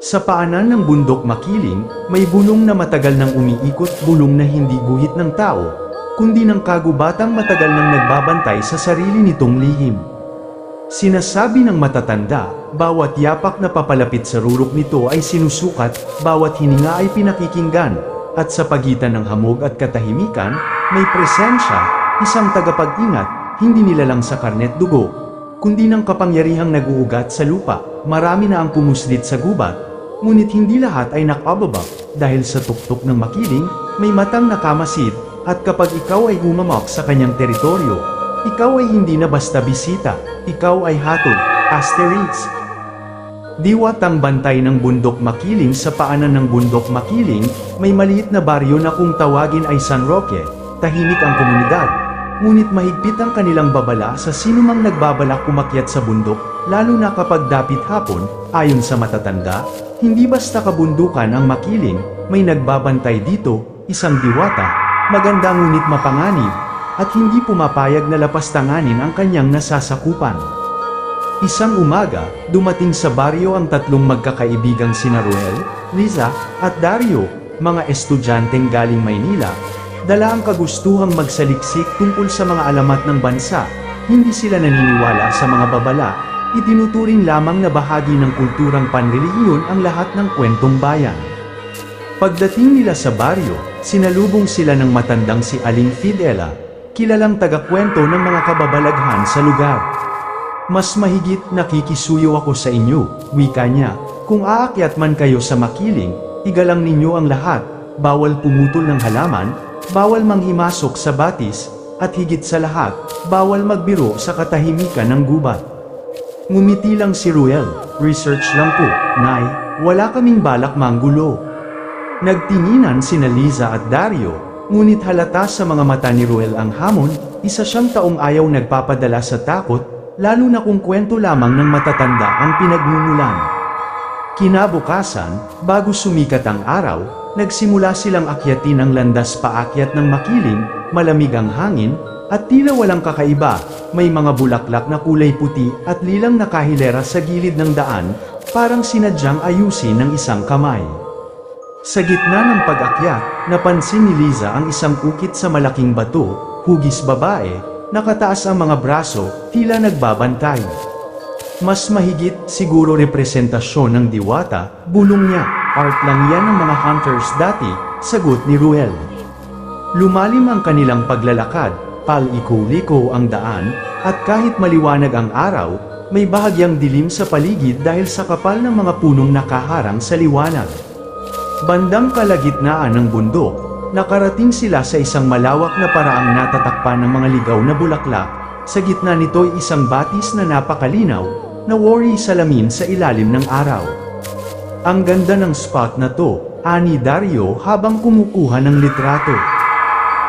Sa paanan ng bundok makiling, may bulong na matagal nang umiikot, bulong na hindi guhit ng tao, kundi ng kagubatang matagal nang nagbabantay sa sarili nitong lihim. Sinasabi ng matatanda, bawat yapak na papalapit sa rurok nito ay sinusukat, bawat hininga ay pinakikinggan, at sa pagitan ng hamog at katahimikan, may presensya, isang tagapag-ingat, hindi nilalang sa karnet dugo, kundi ng kapangyarihang nag-uugat sa lupa. Marami na ang pumuslit sa gubat, ngunit hindi lahat ay nakababa, dahil sa tuktok ng makiling, may matang nakamasid, at kapag ikaw ay humamok sa kanyang teritoryo, ikaw ay hindi na basta bisita, ikaw ay hatol, asterisk. Diwatang bantay ng bundok makiling. Sa paanan ng bundok makiling, may maliit na baryo na kung tawagin ay San Roque, tahimik ang komunidad, ngunit mahigpit ang kanilang babala sa sinumang nagbabalak umakyat sa bundok, lalo na kapag dapit hapon. Ayon sa matatanda, hindi basta kabundukan ang makiling, may nagbabantay dito, isang diwata, maganda ngunit mapanganib, at hindi pumapayag na lapastanganin ang kanyang nasasakupan. Isang umaga, dumating sa baryo ang tatlong magkakaibigang sina Ruel, Liza, at Dario, mga estudyanteng galing Maynila, dala ang kagustuhang magsaliksik tungkol sa mga alamat ng bansa. Hindi sila naniniwala sa mga babala, itinuturing lamang na bahagi ng kulturang panrelihiyon ang lahat ng kwentong bayan. Pagdating nila sa baryo, sinalubong sila ng matandang si Aling Fidela, kilalang tagakwento ng mga kababalaghan sa lugar. Mas mahigit, nakikisuyo ako sa inyo, wika niya, kung aakyat man kayo sa makiling, igalang ninyo ang lahat, bawal pumutol ng halaman, bawal manghimasok sa batis, at higit sa lahat, bawal magbiro sa katahimikan ng gubat. Ngumiti lang si Ruel, research lang po, Nay, wala kaming balak manggulo. Nagtinginan sina Liza at Dario, ngunit halata sa mga mata ni Ruel ang hamon, isa siyang taong ayaw nagpapadala sa takot, lalo na kung kwento lamang ng matatanda ang pinagmumulan. Kinabukasan, bago sumikat ang araw, nagsimula silang akyatin ang landas paakyat ng makiling, malamig ang hangin, at tila walang kakaiba, may mga bulaklak na kulay puti at lilang nakahilera sa gilid ng daan, parang sinadyang ayusin ng isang kamay. Sa gitna ng pag-akyat, napansin ni Liza ang isang ukit sa malaking bato, hugis babae, nakataas ang mga braso, tila nagbabantay. Mas mahigit, siguro representasyon ng diwata, bulong niya, art lang yan ng mga hunters dati, sagot ni Ruel. Lumalim ang kanilang paglalakad, paliko-liko ang daan, at kahit maliwanag ang araw, may bahagyang dilim sa paligid dahil sa kapal ng mga punong nakaharang sa liwanag. Bandang kalagitnaan ng bundok, nakarating sila sa isang malawak na paraang natatakpan ng mga ligaw na bulaklak. Sa gitna nito'y isang batis na napakalinaw, na worry salamin sa ilalim ng araw. Ang ganda ng spot na to, ani Dario habang kumukuha ng litrato.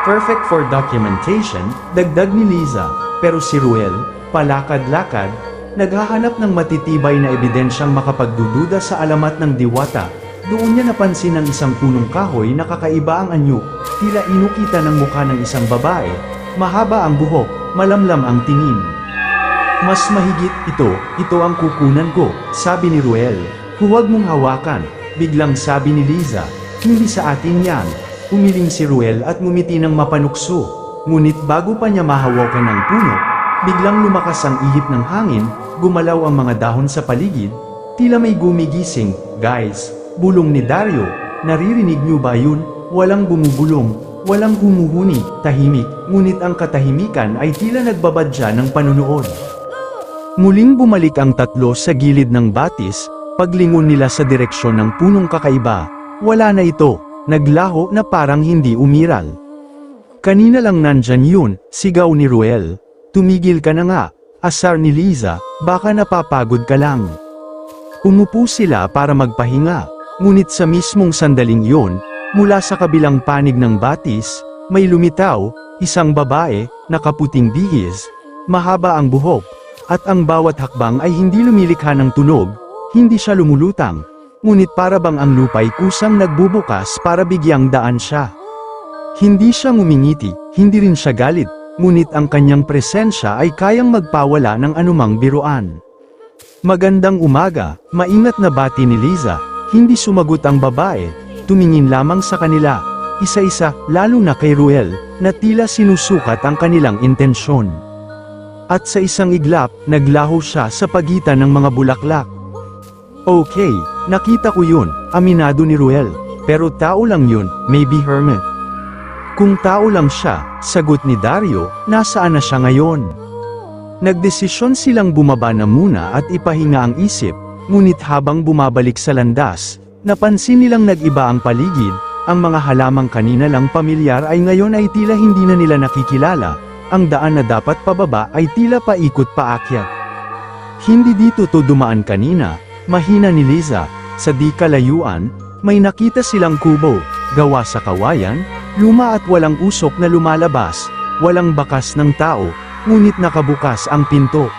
Perfect for documentation, dagdag ni Liza, pero si Ruel, palakad-lakad, naghahanap ng matitibay na ebidensyang makapagdududa sa alamat ng diwata. Doon niya napansin ang isang punong kahoy na kakaiba ang anyo, tila inukita ng mukha ng isang babae, mahaba ang buhok, malamlam ang tingin. Mas mahigit, ito ang kukunan ko, sabi ni Ruel. Huwag mong hawakan, biglang sabi ni Liza, hindi sa atin yan. Umiling si Ruel at ngumiti ng mapanukso, ngunit bago pa niya mahawakan ang puno, biglang lumakas ang ihip ng hangin, gumalaw ang mga dahon sa paligid, tila may gumigising. Guys, bulong ni Dario, naririnig niyo ba yun? Walang bumubulong, walang humuhuni, tahimik, ngunit ang katahimikan ay tila nagbabadya ng panunood. Muling bumalik ang tatlo sa gilid ng batis, paglingon nila sa direksyon ng punong kakaiba, wala na ito, naglaho na parang hindi umiral. Kanina lang nandyan yun, sigaw ni Ruel. Tumigil ka na nga, asar ni Liza, baka napapagod ka lang. Umupo sila para magpahinga. Ngunit sa mismong sandaling iyon, mula sa kabilang panig ng batis, may lumitaw, isang babae, nakaputing bihis, mahaba ang buhok, at ang bawat hakbang ay hindi lumilikha ng tunog, hindi siya lumulutang, ngunit para bang ang lupay kusang nagbubukas para bigyang daan siya. Hindi siya ngumingiti, hindi rin siya galit, ngunit ang kanyang presensya ay kayang magpawala ng anumang biruan. Magandang umaga, maingat na bati ni Liza. Hindi sumagot ang babae, tumingin lamang sa kanila, isa-isa, lalo na kay Ruel, na tila sinusukat ang kanilang intensyon. At sa isang iglap, naglaho siya sa pagitan ng mga bulaklak. Okay, nakita ko yun, aminado ni Ruel, pero tao lang yun, maybe hermit. Kung tao lang siya, sagot ni Dario, nasaan na siya ngayon? Nagdesisyon silang bumaba na muna at ipahinga ang isip, ngunit habang bumabalik sa landas, napansin nilang nag-iba ang paligid, ang mga halamang kanina lang pamilyar ay ngayon ay tila hindi na nila nakikilala, ang daan na dapat pababa ay tila paikot paakyat. Hindi dito to dumaan kanina, mahina ni Liza, sa di kalayuan, may nakita silang kubo, gawa sa kawayan, luma at walang usok na lumalabas, walang bakas ng tao, ngunit nakabukas ang pinto.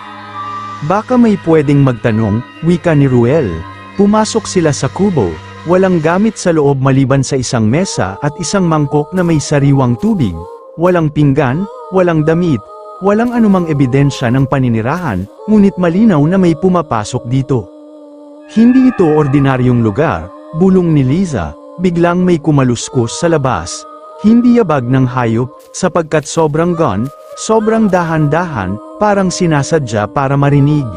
Baka may pwedeng magtanong, wika ni Ruel. Pumasok sila sa kubo, walang gamit sa loob maliban sa isang mesa at isang mangkok na may sariwang tubig, walang pinggan, walang damit, walang anumang ebidensya ng paninirahan, ngunit malinaw na may pumapasok dito. Hindi ito ordinaryong lugar, bulong ni Liza, biglang may kumaluskos sa labas. Hindi yabag ng hayop, sapagkat sobrang sobrang dahan-dahan, parang sinasadya para marinig.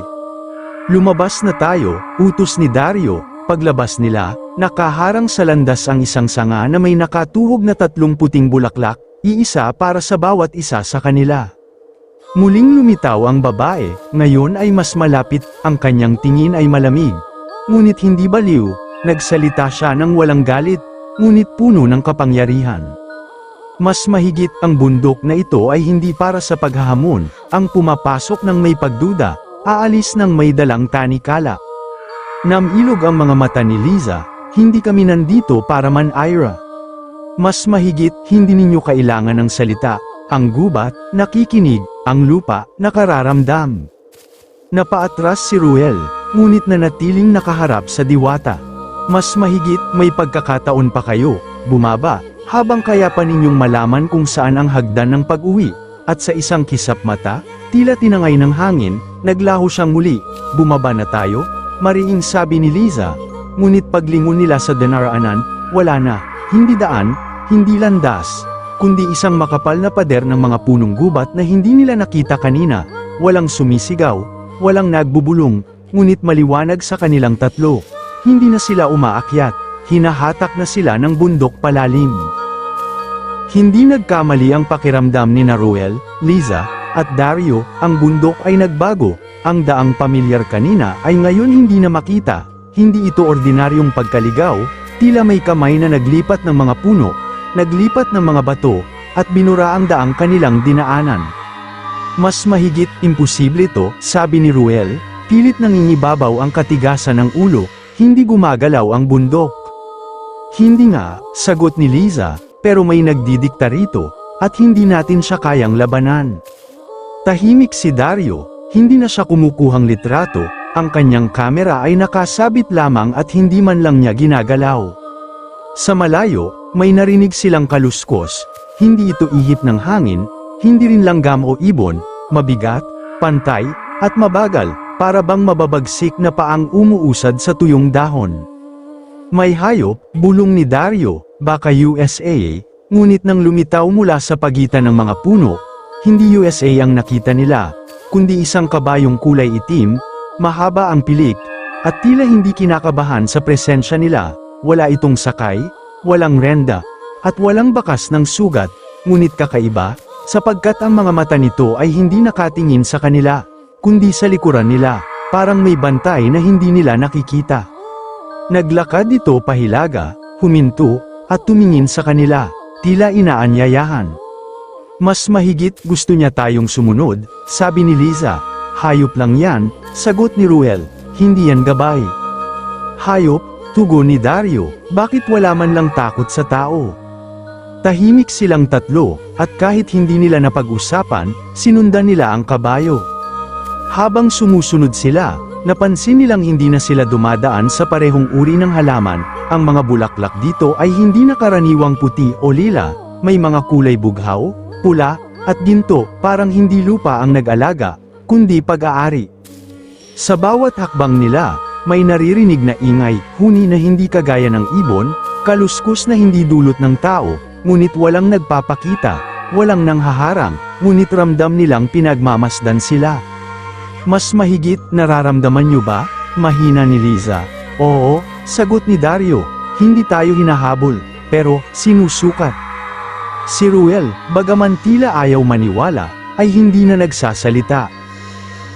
Lumabas na tayo, utos ni Dario. Paglabas nila, nakaharang sa landas ang isang sanga na may nakatuhog na 3 puting bulaklak, iisa para sa bawat isa sa kanila. Muling lumitaw ang babae, ngayon ay mas malapit, ang kanyang tingin ay malamig. Ngunit hindi baliw, nagsalita siya ng walang galit, ngunit puno ng kapangyarihan. Mas mahigit, ang bundok na ito ay hindi para sa paghahamon, ang pumapasok ng may pagduda, aalis ng may dalang tanikala. Namilog ang mga mata ni Liza, hindi kami nandito para man-ira. Mas mahigit, hindi ninyo kailangan ng salita, ang gubat, nakikinig, ang lupa, nakararamdam. Napaatras si Ruel, ngunit nanatiling nakaharap sa diwata. Mas mahigit, may pagkakataon pa kayo, bumaba, habang kaya pa ninyong malaman kung saan ang hagdan ng pag-uwi, at sa isang kisap mata, tila tinangay ng hangin, naglaho siyang muli, bumaba na tayo, mariing sabi ni Liza, ngunit paglingon nila sa dinaraanan, wala na, hindi daan, hindi landas, kundi isang makapal na pader ng mga punong gubat na hindi nila nakita kanina, walang sumisigaw, walang nagbubulong, ngunit maliwanag sa kanilang tatlo, hindi na sila umaakyat, hinahatak na sila ng bundok palalim. Hindi nagkamali ang pakiramdam ni Ruel, Liza, at Dario, ang bundok ay nagbago, ang daang pamilyar kanina ay ngayon hindi na makita, hindi ito ordinaryong pagkaligaw, tila may kamay na naglipat ng mga puno, naglipat ng mga bato, at binura ang daang kanilang dinaanan. Mas mahigit, imposible ito, sabi ni Ruel, pilit nangingibabaw ang katigasan ng ulo, hindi gumagalaw ang bundok. Hindi nga, sagot ni Liza, pero may nagdidikta rito, at hindi natin siya kayang labanan. Tahimik si Dario, hindi na siya kumukuhang litrato, ang kanyang kamera ay nakasabit lamang at hindi man lang niya ginagalaw. Sa malayo, may narinig silang kaluskos, hindi ito ihip ng hangin, hindi rin langgam o ibon, mabigat, pantay, at mabagal, para bang mababagsik na paang umuusad sa tuyong dahon. May hayop, bulong ni Dario, baka USA, ngunit nang lumitaw mula sa pagitan ng mga puno, hindi USA ang nakita nila, kundi isang kabayong kulay itim, mahaba ang pilik, at tila hindi kinakabahan sa presensya nila, wala itong sakay, walang renda, at walang bakas ng sugat, ngunit kakaiba, sapagkat ang mga mata nito ay hindi nakatingin sa kanila, kundi sa likuran nila, parang may bantay na hindi nila nakikita. Naglakad ito pahilaga, huminto, at tumingin sa kanila, tila inaanyayahan. Mas mahigit, gusto niya tayong sumunod, sabi ni Liza. Hayop lang yan, sagot ni Ruel, hindi yan gabay. Hayop, tugon ni Dario, bakit wala man lang takot sa tao? Tahimik silang tatlo, at kahit hindi nila napag-usapan, sinundan nila ang kabayo. Habang sumusunod sila, napansin nilang hindi na sila dumadaan sa parehong uri ng halaman, ang mga bulaklak dito ay hindi na karaniwang puti o lila, may mga kulay bughaw, pula, at ginto, parang hindi lupa ang nag-alaga, kundi pag-aari. Sa bawat hakbang nila, May naririnig na ingay, huni na hindi kagaya ng ibon, kaluskos na hindi dulot ng tao, ngunit walang nagpapakita, walang nanghaharang, ngunit ramdam nilang pinagmamasdan sila. Mas mahigit, nararamdaman nyo ba? Mahina ni Liza. Oo, sagot ni Dario, hindi tayo hinahabol, pero sinusukat. Si Ruel, bagaman tila ayaw maniwala, ay hindi na nagsasalita.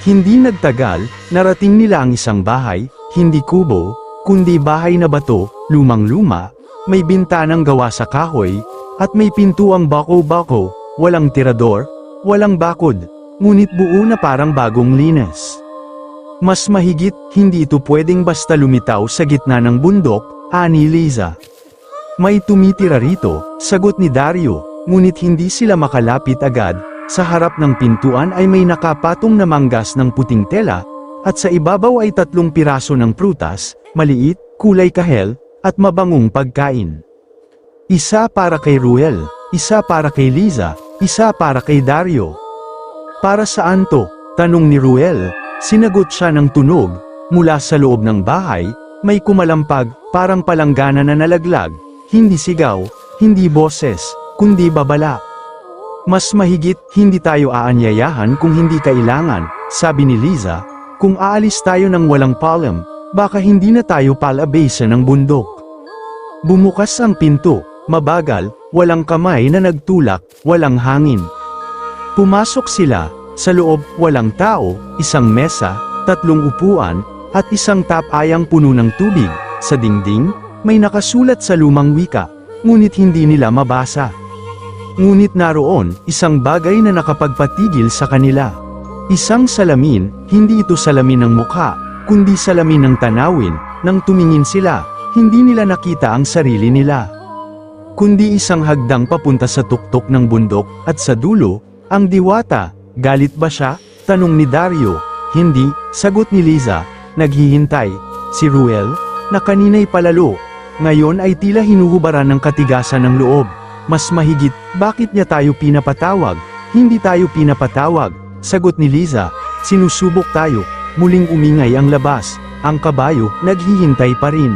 Hindi nagtagal, narating nila ang isang bahay, hindi kubo, kundi bahay na bato, lumang-luma, may bintanang gawa sa kahoy, at may pintuang bako-bako, walang tirador, walang bakod, ngunit buo na parang bagong linis. Mas mahigit, hindi ito pwedeng basta lumitaw sa gitna ng bundok, ani Liza. May tumitira rito, sagot ni Dario, ngunit hindi sila makalapit agad, sa harap ng pintuan ay may nakapatong na manggas ng puting tela, at sa ibabaw ay 3 piraso ng prutas, maliit, kulay kahel, at mabangong pagkain. Isa para kay Ruel, isa para kay Liza, isa para kay Dario. Para saan to? Tanong ni Ruel. Sinagot siya ng tunog, mula sa loob ng bahay, may kumalampag, parang palanggana na nalaglag, hindi sigaw, hindi boses, kundi babala. Mas mahigit, hindi tayo aanyayahan kung hindi kailangan, sabi ni Liza, kung aalis tayo ng walang paalam, baka hindi na tayo palabasa ng bundok. Bumukas ang pinto, mabagal, walang kamay na nagtulak, walang hangin. Pumasok sila, sa loob, walang tao, isang mesa, 3 upuan, at isang tapayang puno ng tubig. Sa dingding, may nakasulat sa lumang wika, ngunit hindi nila mabasa. Ngunit naroon, isang bagay na nakapagpatigil sa kanila. Isang salamin, hindi ito salamin ng mukha, kundi salamin ng tanawin. Nang tumingin sila, hindi nila nakita ang sarili nila. Kundi isang hagdang papunta sa tuktok ng bundok, at sa dulo, ang diwata. Galit ba siya? Tanong ni Dario. Hindi, sagot ni Liza, naghihintay. Si Ruel, na kanina'y palalo, ngayon ay tila hinuhubaran ng katigasan ng loob. Mas mahigit, bakit niya tayo pinapatawag? Hindi tayo pinapatawag, sagot ni Liza, sinusubok tayo. Muling umingay ang labas, ang kabayo, naghihintay pa rin.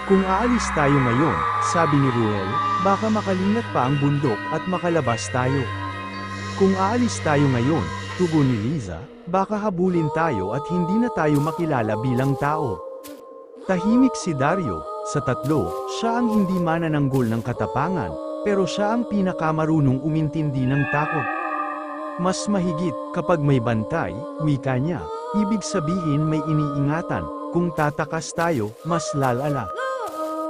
Kung aalis tayo ngayon, sabi ni Ruel, baka makalingat pa ang bundok at makalabas tayo. Kung aalis tayo ngayon, tugon ni Liza, baka habulin tayo at hindi na tayo makilala bilang tao. Tahimik si Dario, sa 3, siya ang hindi manananggol ng katapangan, pero siya ang pinakamarunong umintindi ng takot. Mas mahigit, kapag may bantay, wika niya, ibig sabihin may iniingatan, kung tatakas tayo, mas lalala.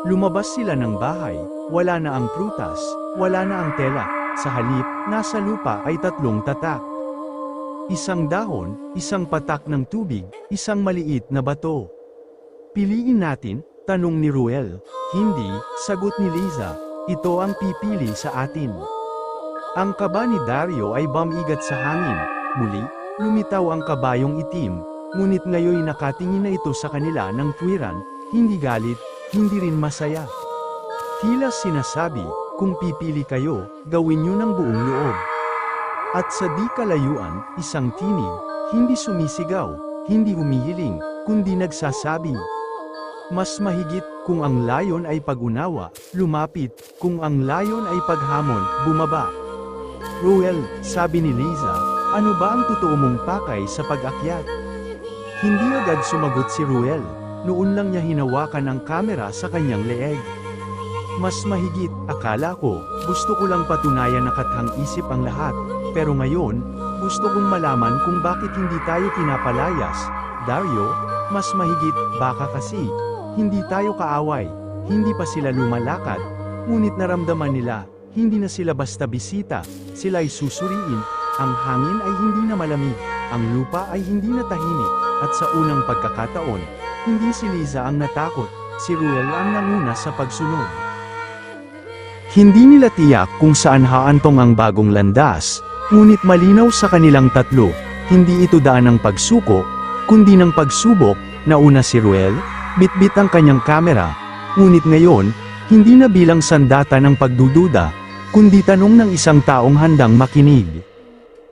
Lumabas sila ng bahay, wala na ang prutas, wala na ang tela. Sa halip, nasa lupa ay 3 tatak. Isang dahon, isang patak ng tubig, isang maliit na bato. Piliin natin, tanong ni Ruel. Hindi, sagot ni Liza, ito ang pipili sa atin. Ang kaba ni Dario ay bumigat sa hangin. Muli, lumitaw ang kabayong itim, ngunit ngayon nakatingin na ito sa kanila ng tuwiran, hindi galit, hindi rin masaya. Tila sinasabi, kung pipili kayo, gawin niyo ng buong loob. At sa di kalayuan, isang tinig, hindi sumisigaw, hindi humihiling, kundi nagsasabi. Mas mahigit, kung ang layon ay pag-unawa, lumapit, kung ang layon ay paghamon, bumaba. Ruel, sabi ni Liza, ano ba ang totoo mong pakay sa pag-akyat? Hindi agad sumagot si Ruel, noon lang niya hinawakan ang kamera sa kanyang leeg. Mas mahigit, akala ko, gusto ko lang patunayan na kathang-isip ang lahat, pero ngayon, gusto kong malaman kung bakit hindi tayo pinapalayas. Dario, mas mahigit, baka kasi, hindi tayo kaaway, hindi pa sila lumalakad, ngunit naramdaman nila, hindi na sila basta bisita, sila ay susuriin, ang hangin ay hindi na malamig, ang lupa ay hindi na tahimik, at sa unang pagkakataon, hindi si Liza ang natakot, si Ruel ang nanguna sa pagsunod. Hindi nila tiyak kung saan haantong ang bagong landas, ngunit malinaw sa kanilang 3, hindi ito daan ng pagsuko, kundi ng pagsubok. Nauna si Ruel, bitbit ang kanyang kamera, ngunit ngayon, hindi na bilang sandata ng pagdududa, kundi tanong ng isang taong handang makinig.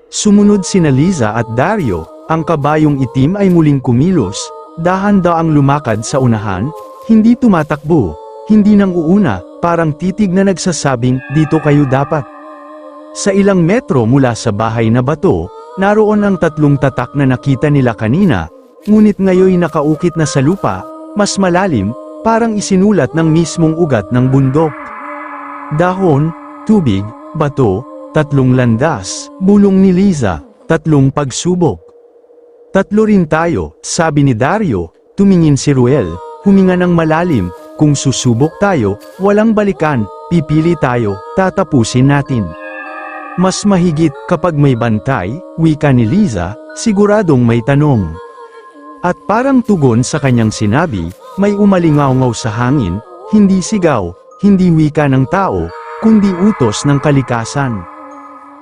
Sumunod sina Liza at Dario, ang kabayong itim ay muling kumilos, dahan-daang lumakad sa unahan, hindi tumatakbo, hindi nang uuna, parang titig na nagsasabing, dito kayo dapat. Sa ilang metro mula sa bahay na bato, naroon ang 3 tatak na nakita nila kanina, ngunit ngayon nakaukit na sa lupa, mas malalim, parang isinulat ng mismong ugat ng bundok. Dahon, tubig, bato, 3 landas, bulong ni Liza, 3 pagsubok. 3 rin tayo, sabi ni Dario, tumingin si Ruel, huminga ng malalim, kung susubok tayo, walang balikan, pipili tayo, tatapusin natin. Mas mahigit kapag may bantay, wika ni Liza, siguradong may tanong. At parang tugon sa kanyang sinabi, may umalingaw-ngaw sa hangin, hindi sigaw, hindi wika ng tao, kundi utos ng kalikasan.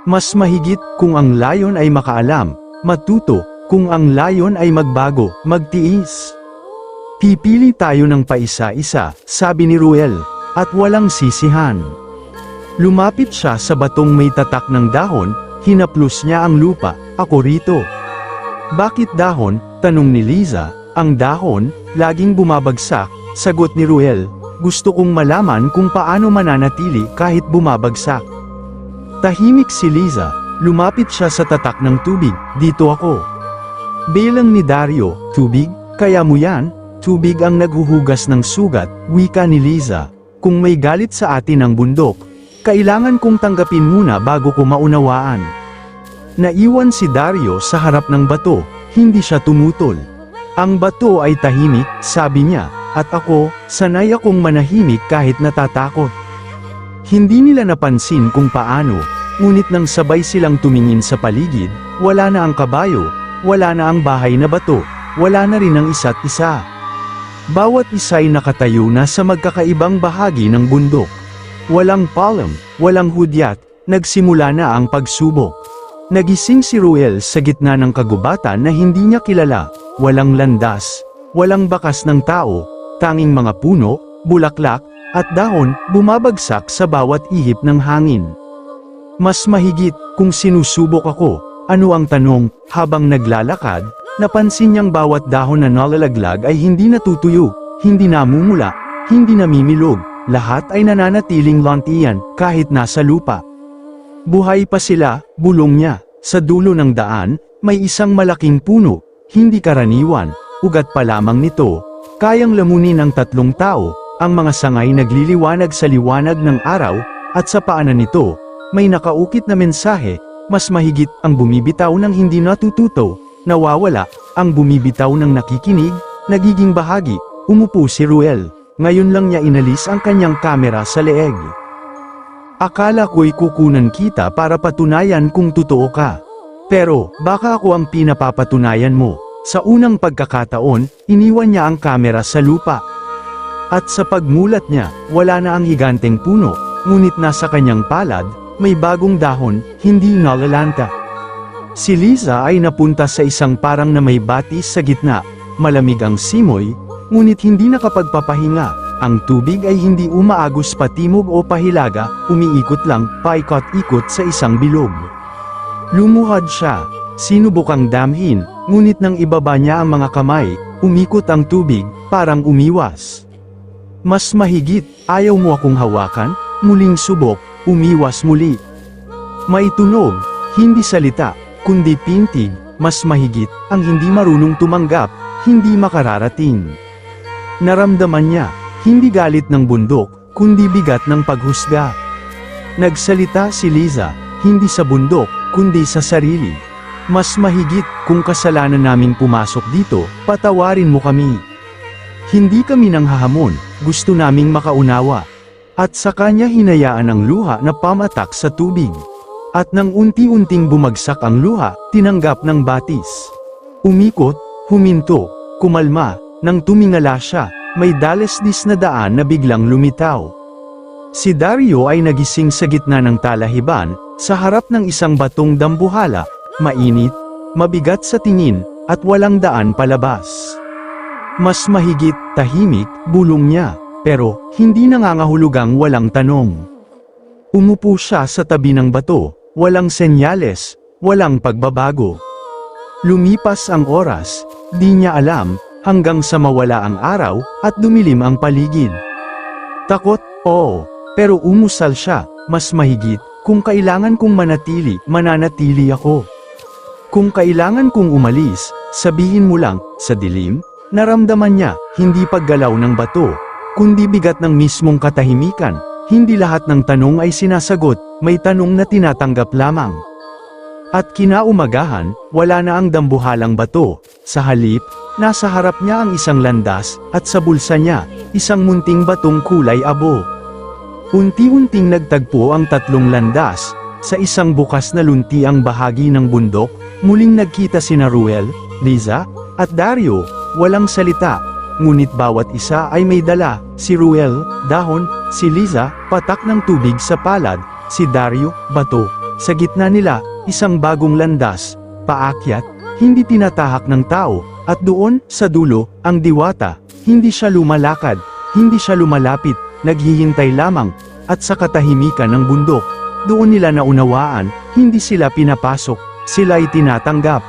Mas mahigit kung ang layon ay makaalam, matuto, kung ang layon ay magbago, magtiis. Pipili tayo ng paisa-isa, sabi ni Ruel, at walang sisihan. Lumapit siya sa batong may tatak ng dahon, hinaplos niya ang lupa, ako rito. Bakit dahon? Tanong ni Liza, ang dahon, laging bumabagsak, sagot ni Ruel, gusto kong malaman kung paano mananatili kahit bumabagsak. Tahimik si Liza, lumapit siya sa tatak ng tubig, dito ako. Bilang ni Dario, tubig, kaya mo yan? Tubig ang naghuhugas ng sugat, wika ni Liza, kung may galit sa atin ang bundok, kailangan kong tanggapin muna bago ko maunawaan. Naiwan si Dario sa harap ng bato, hindi siya tumutol. Ang bato ay tahimik, sabi niya, at ako, sanay akong manahimik kahit natatakot. Hindi nila napansin kung paano, ngunit nang sabay silang tumingin sa paligid, wala na ang kabayo, wala na ang bahay na bato, wala na rin ang isa't isa. Bawat isa'y nakatayo na sa magkakaibang bahagi ng bundok. Walang palm, walang hudyat, nagsimula na ang pagsubok. Nagising si Ruel sa gitna ng kagubatan na hindi niya kilala, walang landas, walang bakas ng tao, tanging mga puno, bulaklak, at dahon, bumabagsak sa bawat ihip ng hangin. Mas mahigit, kung sinusubok ako, ano ang tanong, habang naglalakad, napansin niyang bawat dahon na nalalaglag ay hindi natutuyo, hindi namumula, hindi namimilog, lahat ay nananatiling lantian, kahit nasa lupa. Buhay pa sila, bulong niya, sa dulo ng daan, may isang malaking puno, hindi karaniwan, ugat pa lamang nito, kayang lamunin ng 3 tao, ang mga sangay nagliliwanag sa liwanag ng araw, at sa paanan nito, may nakaukit na mensahe, mas mahigit ang bumibitaw ng hindi natututo, nawawala, ang bumibitaw ng nakikinig, nagiging bahagi, umupo si Ruel, ngayon lang niya inalis ang kanyang kamera sa leeg. Akala ko'y kukunan kita para patunayan kung totoo ka. Pero, baka ako ang pinapapatunayan mo. Sa unang pagkakataon, iniwan niya ang kamera sa lupa. At sa pagmulat niya, wala na ang higanteng puno, ngunit nasa kanyang palad, may bagong dahon, hindi nalalanta. Si Liza ay napunta sa isang parang na may batis sa gitna, malamig ang simoy, ngunit hindi nakapagpapahinga. Ang tubig ay hindi umaagos patimog o pahilaga, umiikot lang, paikot-ikot sa isang bilog. Lumuhad siya, sinubukang damhin, ngunit nang ibaba niya ang mga kamay, umikot ang tubig, parang umiwas. Mas mahigit, ayaw mo akong hawakan, muling subok, umiwas muli. May tunog, hindi salita, kundi pintig, mas mahigit, ang hindi marunong tumanggap, hindi makararating. Naramdaman niya, hindi galit ng bundok, kundi bigat ng paghusga. Nagsalita si Liza, hindi sa bundok, kundi sa sarili. Mas mahigit, kung kasalanan naming pumasok dito, patawarin mo kami. Hindi kami nanghahamon, gusto naming makaunawa. At sa kanya hinayaan ang luha na pamatak sa tubig. At nang unti-unting bumagsak ang luha, tinanggap ng batis. Umikot, huminto, kumalma, nang tumingala siya, may dalesdis na daan na biglang lumitaw. Si Dario ay nagising sa gitna ng talahiban, sa harap ng isang batong dambuhala, mainit, mabigat sa tingin, at walang daan palabas. Mas mahigit, tahimik, bulong niya, pero, hindi nangangahulugang walang tanong. Umupo siya sa tabi ng bato, walang senyales, walang pagbabago. Lumipas ang oras, di niya alam, hanggang sa mawala ang araw, at dumilim ang paligid. Takot, oo, pero umusal siya, mas mahigit, kung kailangan kong mananatili ako. Kung kailangan kong umalis, sabihin mo lang, sa dilim, naramdaman niya, hindi paggalaw ng bato, kundi bigat ng mismong katahimikan. Hindi lahat ng tanong ay sinasagot, may tanong na tinatanggap lamang. At kinaumagahan, wala na ang dambuhalang bato. Sa halip, nasa harap niya ang isang landas, at sa bulsa niya, isang munting batong kulay abo. Unti-unting nagtagpo ang tatlong landas. Sa isang bukas na luntiang bahagi ng bundok, muling nagkita sina Ruel, Liza, at Dario, walang salita. Ngunit bawat isa ay may dala, si Ruel, dahon, si Liza, patak ng tubig sa palad, si Dario, bato. Sa gitna nila, isang bagong landas, paakyat, hindi tinatahak ng tao, at doon, sa dulo, ang diwata. Hindi siya lumalakad, hindi siya lumalapit, naghihintay lamang, at sa katahimikan ng bundok, doon nila naunawaan, hindi sila pinapasok, sila'y tinatanggap.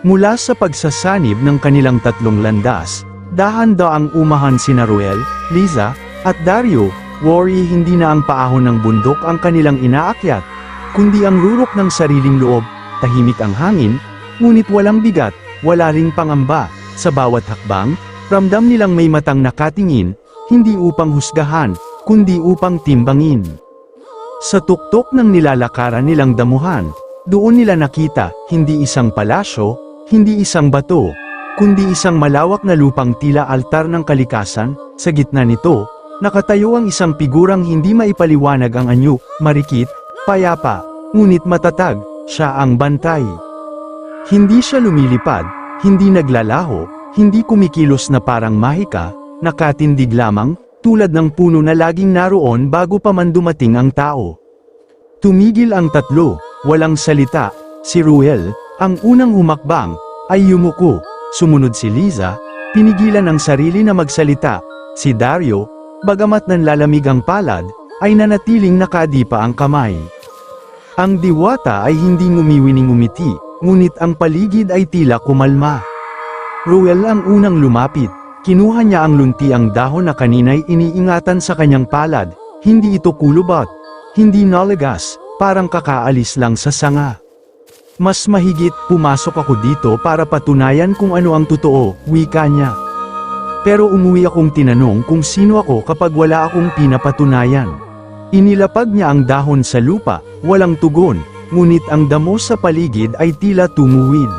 Mula sa pagsasanib ng kanilang tatlong landas, dahan-daang umahan sina Ruel, Liza, at Dario. Worry, hindi na ang paahon ng bundok ang kanilang inaakyat, kundi ang rurok ng sariling loob. Tahimik ang hangin, ngunit walang bigat, wala ring pangamba. Sa bawat hakbang, ramdam nilang may matang nakatingin, hindi upang husgahan, kundi upang timbangin. Sa tuktok ng nilalakaran nilang damuhan, doon nila nakita, hindi isang palasyo, hindi isang bato, kundi isang malawak na lupang tila altar ng kalikasan. Sa gitna nito, nakatayo ang isang figurang hindi maipaliwanag ang anyo, marikit, payapa, ngunit matatag, siya ang bantay. Hindi siya lumilipad, hindi naglalaho, hindi kumikilos na parang mahika, nakatindig lamang, tulad ng puno na laging naroon bago pa man dumating ang tao. Tumigil ang tatlo, walang salita. Si Ruel, ang unang humakbang, ay yumuko. Sumunod si Liza, pinigilan ang sarili na magsalita. Si Dario, bagamat nanlalamig ang palad, ay nanatiling nakadipa ang kamay. Ang diwata ay hindi ngumiwining umiti, ngunit ang paligid ay tila kumalma. Ruel ang unang lumapit. Kinuha niya ang luntiang dahon na kanina'y iniingatan sa kanyang palad. Hindi ito kulubot, hindi nalagas, parang kakaalis lang sa sanga. Mas mahigit, pumasok ako dito para patunayan kung ano ang totoo, wika niya. Pero umuwi akong tinanong kung sino ako kapag wala akong pinapatunayan. Inilapag niya ang dahon sa lupa, walang tugon, ngunit ang damo sa paligid ay tila tumuwid.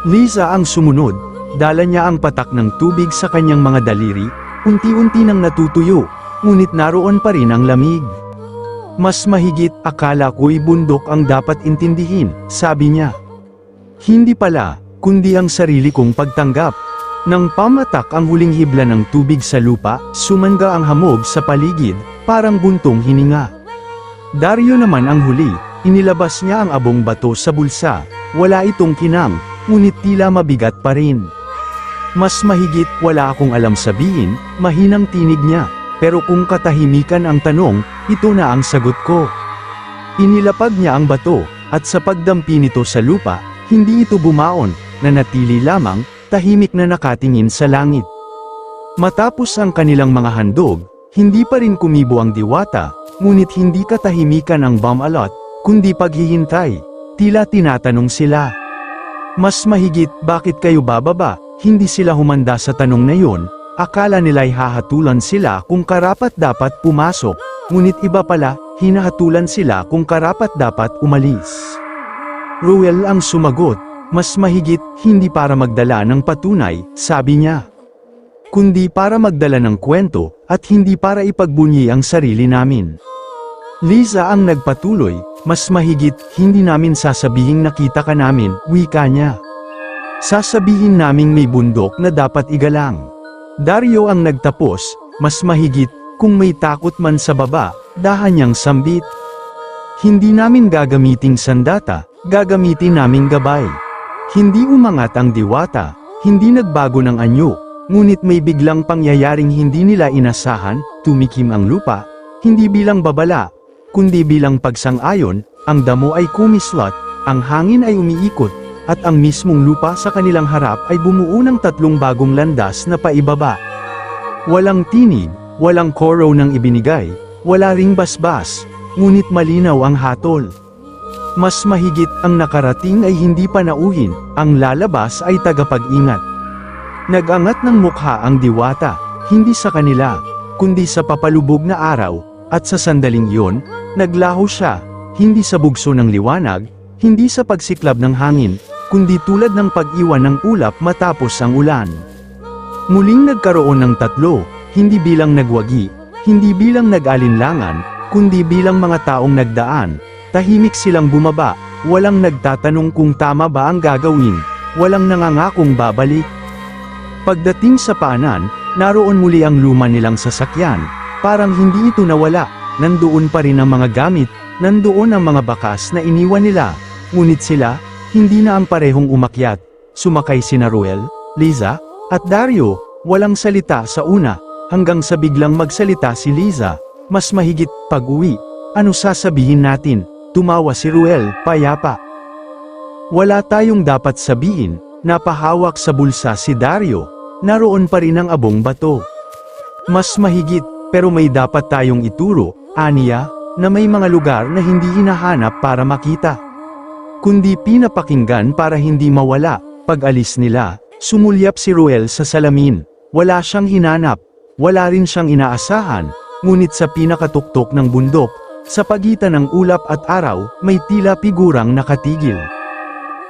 Liza ang sumunod, dala niya ang patak ng tubig sa kanyang mga daliri, unti-unti nang natutuyo, ngunit naroon pa rin ang lamig. Mas mahigit, akala ko'y bundok ang dapat intindihin, sabi niya. Hindi pala, kundi ang sarili kong pagtanggap. Nang pamatak ang huling hibla ng tubig sa lupa, sumangga ang hamog sa paligid, parang buntong hininga. Dario naman ang huli, inilabas niya ang abong bato sa bulsa, wala itong kinang, ngunit tila mabigat pa rin. Mas mahigit, wala akong alam sabihin, mahinang tinig niya. Pero kung katahimikan ang tanong, ito na ang sagot ko. Inilapag niya ang bato, at sa pagdampi nito sa lupa, hindi ito bumaon, nanatili lamang, tahimik na nakatingin sa langit. Matapos ang kanilang mga handog, hindi pa rin kumibo ang diwata, ngunit hindi katahimikan ang Bamalot, kundi paghihintay. Tila tinatanong sila. Mas mahigit, bakit kayo bababa? Hindi sila humanda sa tanong na yun. Akala nila'y hahatulan sila kung karapat-dapat pumasok, ngunit iba pala, hinahatulan sila kung karapat-dapat umalis. Ruel ang sumagot, mas mahigit, hindi para magdala ng patunay, sabi niya. Kundi para magdala ng kwento, at hindi para ipagbunyi ang sarili namin. Liza ang nagpatuloy, mas mahigit, hindi namin sasabihing nakita ka namin, wika niya. Sasabihin naming may bundok na dapat igalang. Dario ang nagtapos, mas mahigit, kung may takot man sa baba, dahan niyang sambit. Hindi namin gagamiting sandata, gagamitin naming gabay. Hindi umangat ang diwata, hindi nagbago ng anyo, ngunit may biglang pangyayaring hindi nila inasahan, tumikim ang lupa, hindi bilang babala, kundi bilang pagsang-ayon, ang damo ay kumislot, ang hangin ay umiikot, at ang mismong lupa sa kanilang harap ay bumuo ng 3 bagong landas na paibaba. Walang tinig, walang koro ng ibinigay, wala ring basbas, ngunit malinaw ang hatol. Mas mahigit ang nakarating ay hindi panauhin, ang lalabas ay tagapag-ingat. Nag-angat ng mukha ang diwata, hindi sa kanila, kundi sa papalubog na araw, at sa sandaling iyon, naglaho siya, hindi sa bugso ng liwanag, hindi sa pagsiklab ng hangin, kundi tulad ng pag-iwan ng ulap matapos ang ulan. Muling nagkaroon ng 3, hindi bilang nagwagi, hindi bilang nag-alinlangan, kundi bilang mga taong nagdaan. Tahimik silang bumaba, walang nagtatanong kung tama ba ang gagawin, walang nangangakong babalik. Pagdating sa paanan, naroon muli ang luma nilang sasakyan, parang hindi ito nawala, nandoon pa rin ang mga gamit, nandoon ang mga bakas na iniwan nila, ngunit sila, hindi na ang parehong umakyat. Sumakay sina Ruel, Liza, at Dario, walang salita sa una, hanggang sa biglang magsalita si Liza, mas mahigit, pag-uwi, ano sasabihin natin? Tumawa si Ruel, payapa. Wala tayong dapat sabihin, napahawak sa bulsa si Dario, naroon pa rin ang abong bato. Mas mahigit, pero may dapat tayong ituro, aniya, na may mga lugar na hindi hinahanap para makita. Kundi pinapakinggan para hindi mawala. Pag-alis nila, sumulyap si Ruel sa salamin, wala siyang hinanap, wala rin siyang inaasahan, ngunit sa pinakatuktok ng bundok, sa pagitan ng ulap at araw, may tila figurang nakatigil.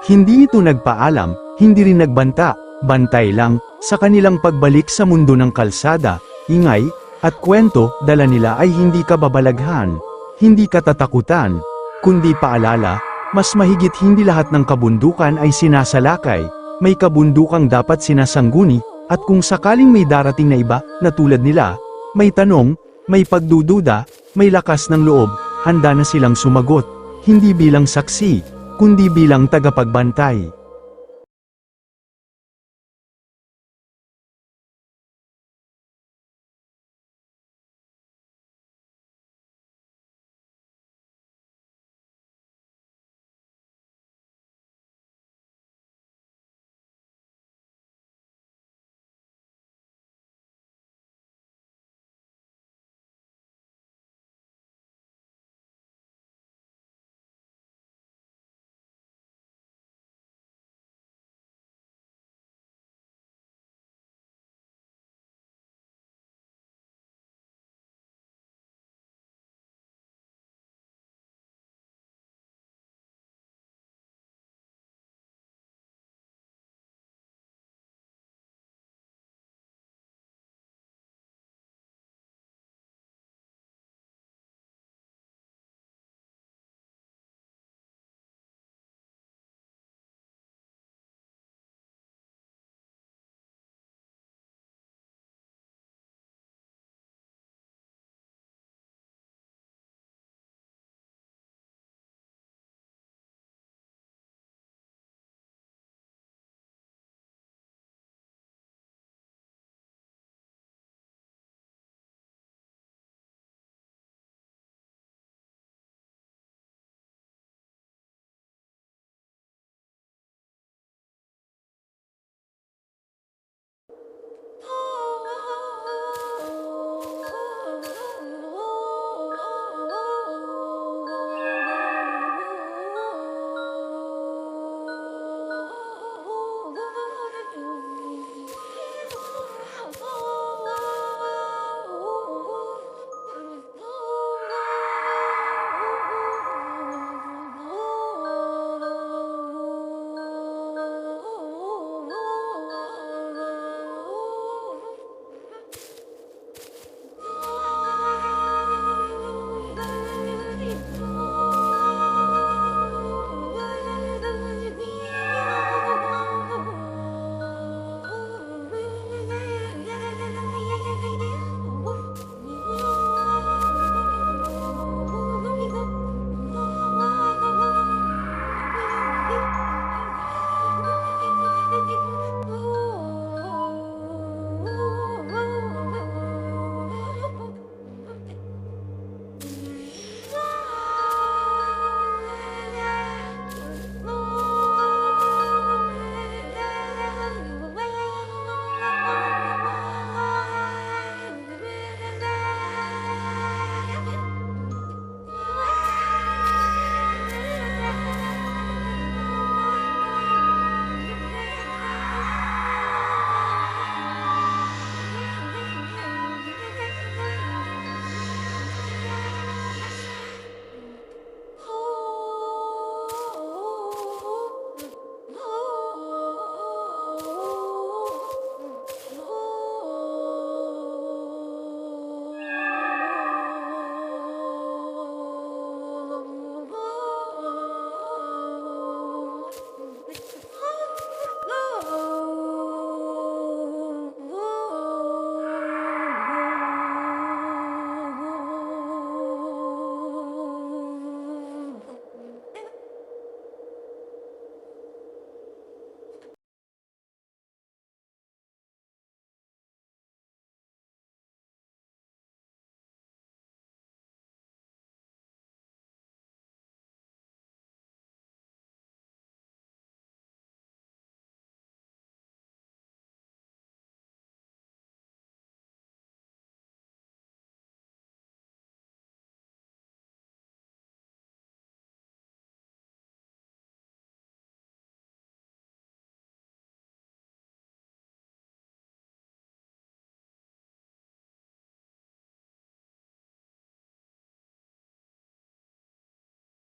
Hindi ito nagpaalam, hindi rin nagbanta, bantay lang, sa kanilang pagbalik sa mundo ng kalsada, ingay, at kwento, dala nila ay hindi kababalaghan, hindi katatakutan, kundi paalala, mas mahigit hindi lahat ng kabundukan ay sinasalakay, may kabundukang dapat sinasangguni, at kung sakaling may darating na iba, na tulad nila, may tanong, may pagdududa, may lakas ng loob, handa na silang sumagot, hindi bilang saksi, kundi bilang tagapagbantay.